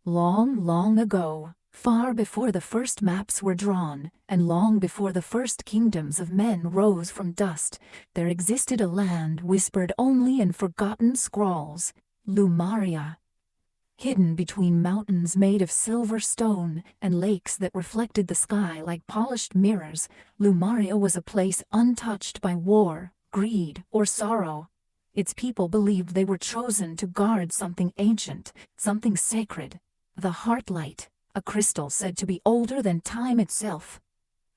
Long, long ago, far before the first maps were drawn, and long before the first kingdoms of men rose from dust, there existed a land whispered only in forgotten scrawls, Lumaria. Hidden between mountains made of silver stone and lakes that reflected the sky like polished mirrors, Lumaria was a place untouched by war, greed, or sorrow. Its people believed they were chosen to guard something ancient, something sacred, the Heartlight, a crystal said to be older than time itself.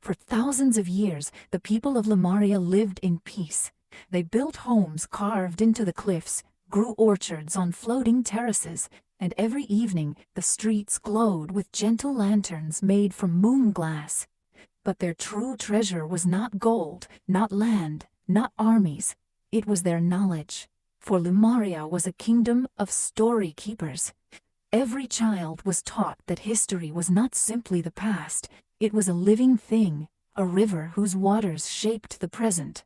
For thousands of years, the people of Lumaria lived in peace. They built homes carved into the cliffs, grew orchards on floating terraces, and every evening the streets glowed with gentle lanterns made from moon glass. But their true treasure was not gold, not land, not armies. It was their knowledge, for Lumaria was a kingdom of story keepers. Every child was taught that history was not simply the past, it was a living thing, a river whose waters shaped the present.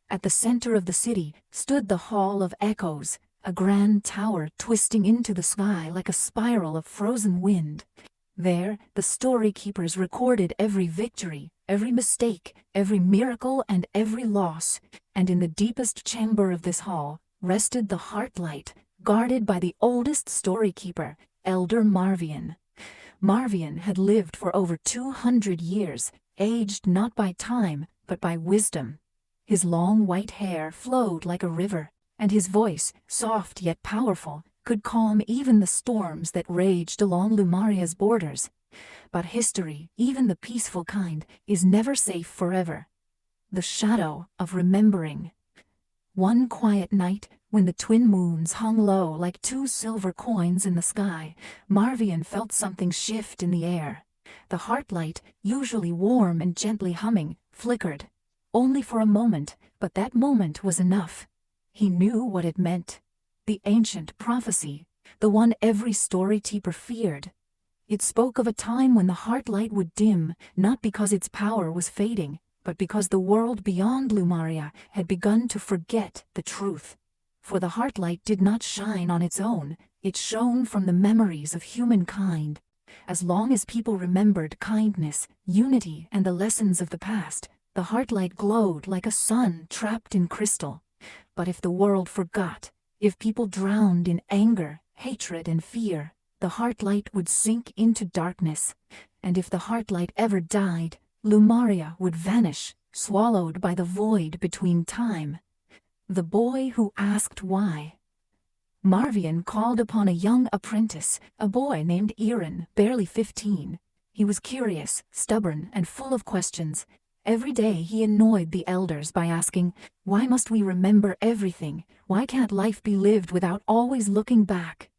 At the center of the city stood the Hall of Echoes, a grand tower twisting into the sky like a spiral of frozen wind. There, the story keepers recorded every victory, every mistake, every miracle, and every loss. And in the deepest chamber of this hall rested the Heartlight, guarded by the oldest story keeper, Elder Marvian. Marvian had lived for over 200 years, aged not by time, but by wisdom. His long white hair flowed like a river, and his voice, soft yet powerful, could calm even the storms that raged along Lumaria's borders. But history, even the peaceful kind, is never safe forever. The shadow of remembering. One quiet night, when the twin moons hung low like two silver coins in the sky, Marvian felt something shift in the air. The Heartlight, usually warm and gently humming, flickered. Only for a moment, but that moment was enough. He knew what it meant. The ancient prophecy, the one every story keeper feared. It spoke of a time when the Heartlight would dim, not because its power was fading, but because the world beyond Lumaria had begun to forget the truth. For the Heartlight did not shine on its own, it shone from the memories of humankind. As long as people remembered kindness, unity, and the lessons of the past, the Heartlight glowed like a sun trapped in crystal. But if the world forgot, if people drowned in anger, hatred, and fear, the Heartlight would sink into darkness. And if the Heartlight ever died, Lumaria would vanish, swallowed by the void between time. The boy who asked why. Marvian called upon a young apprentice, a boy named Iran, barely 15. He was curious, stubborn, and full of questions. Every day he annoyed the elders by asking, "Why must we remember everything? Why can't life be lived without always looking back?"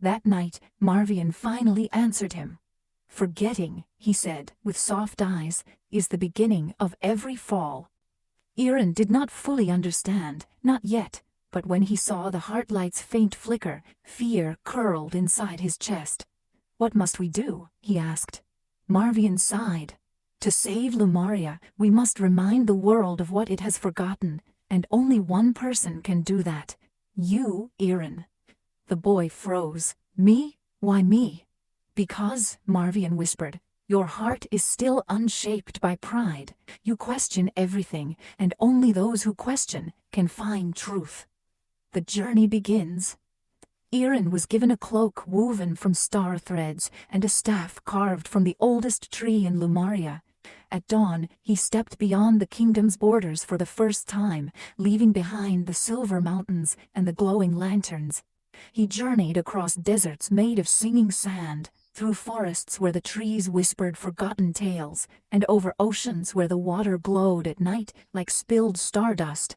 That night, Marvian finally answered him. "Forgetting," he said, with soft eyes, "is the beginning of every fall." Iran did not fully understand, not yet, but when he saw the Heartlight's faint flicker, fear curled inside his chest. "What must we do?" he asked. Marvian sighed. "To save Lumaria, we must remind the world of what it has forgotten, and only one person can do that. You, Iran." The boy froze. "Me? Why me?" "Because," Marvian whispered, "your heart is still unshaped by pride. You question everything, and only those who question can find truth." The journey begins. Iran was given a cloak woven from star threads and a staff carved from the oldest tree in Lumaria. At dawn, he stepped beyond the kingdom's borders for the first time, leaving behind the silver mountains and the glowing lanterns. He journeyed across deserts made of singing sand, through forests where the trees whispered forgotten tales, and over oceans where the water glowed at night like spilled stardust.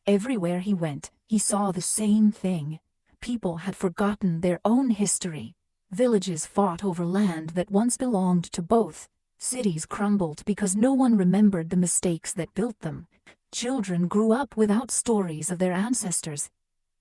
Everywhere he went, he saw the same thing. People had forgotten their own history. Villages fought over land that once belonged to both. Cities crumbled because no one remembered the mistakes that built them. Children grew up without stories of their ancestors.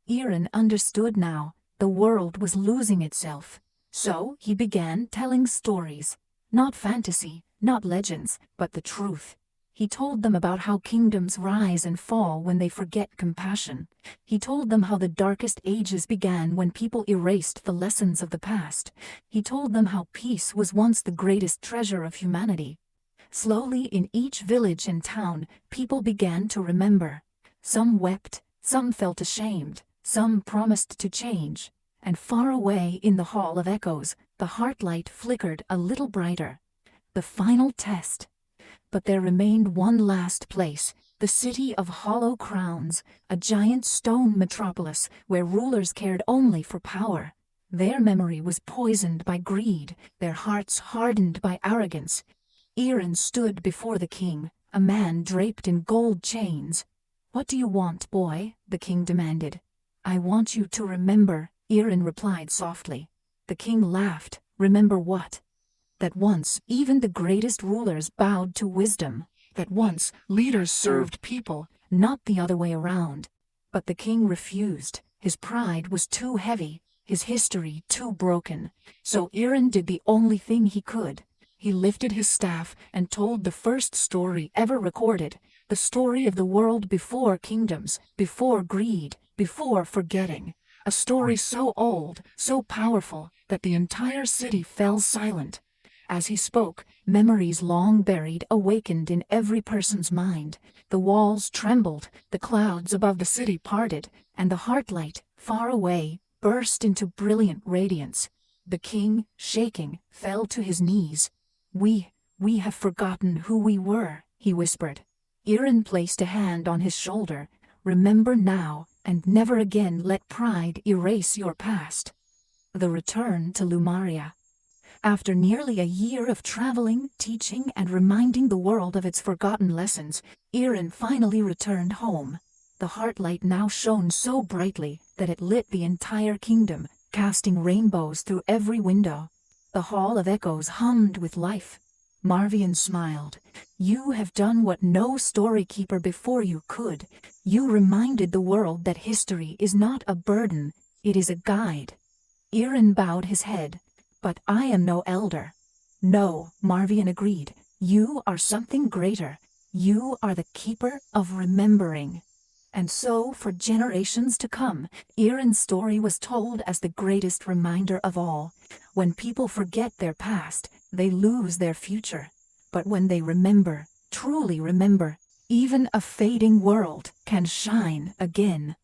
Iran understood now. The world was losing itself. So he began telling stories. Not fantasy, not legends, but the truth. He told them about how kingdoms rise and fall when they forget compassion. He told them how the darkest ages began when people erased the lessons of the past. He told them how peace was once the greatest treasure of humanity. Slowly, in each village and town, people began to remember. Some wept, some felt ashamed, some promised to change. And far away in the Hall of Echoes, the heartlight flickered a little brighter. The final test. But there remained one last place, the city of hollow crowns, a giant stone metropolis where rulers cared only for power. Their memory was poisoned by greed, their hearts hardened by arrogance. Irin stood before the king, a man draped in gold chains. "What do you want, boy?" the king demanded. "I want you to remember," Irin replied softly. The king laughed. "Remember what?" "That once even the greatest rulers bowed to wisdom. That once leaders served people, not the other way around." But the king refused. His pride was too heavy, his history too broken. So Irin did the only thing he could. He lifted his staff and told the first story ever recorded, the story of the world before kingdoms, before greed, before forgetting. A story so old, so powerful, that the entire city fell silent. As he spoke, memories long buried awakened in every person's mind. The walls trembled, the clouds above the city parted, and the heartlight, far away, burst into brilliant radiance. The king, shaking, fell to his knees. We have forgotten who we were," he whispered. Irin placed a hand on his shoulder. "Remember now, and never again let pride erase your past." The return to Lumaria. After nearly a year of traveling, teaching, and reminding the world of its forgotten lessons, Irin finally returned home. The heartlight now shone so brightly that it lit the entire kingdom, casting rainbows through every window. The Hall of Echoes hummed with life. Marvian smiled. "You have done what no storykeeper before you could. You reminded the world that history is not a burden, it is a guide." Irin bowed his head. "But I am no elder." "No," Marvian agreed. "You are something greater. You are the keeper of remembering." And so, for generations to come, Irin's story was told as the greatest reminder of all. When people forget their past, they lose their future. But when they remember, truly remember, even a fading world can shine again.